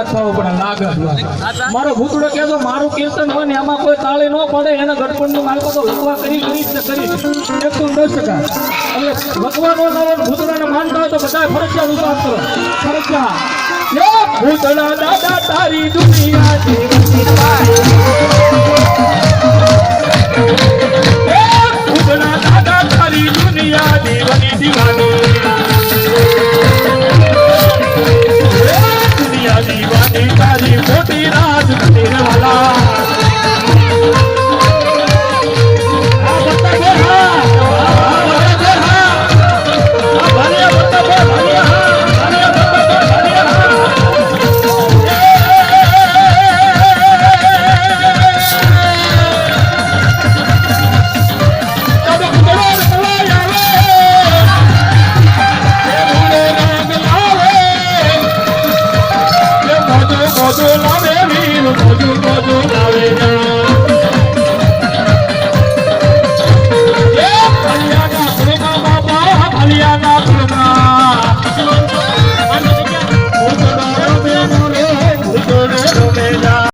વરસાદ થવો પડે લાગે મારો ભૂતડો કહેતો મારું કીર્તન હોય ને એમાં કોઈ તાળી ન પડે એને ગઢપણની માલકો તો લખવા કરી જ કરી 110%. એટલે લખવા ન કરો ભૂતડાને માનતા હોય તો બધા ફરજિયાત ઉપાસ કરો ફરજિયાત ભૂતડા દાદા તારી દુનિયા જીવતી ભૂતડા દાદા તારી દુનિયા જીવની દીવાની दीवानी तारी मोटी राज तेरे वाला Yeah.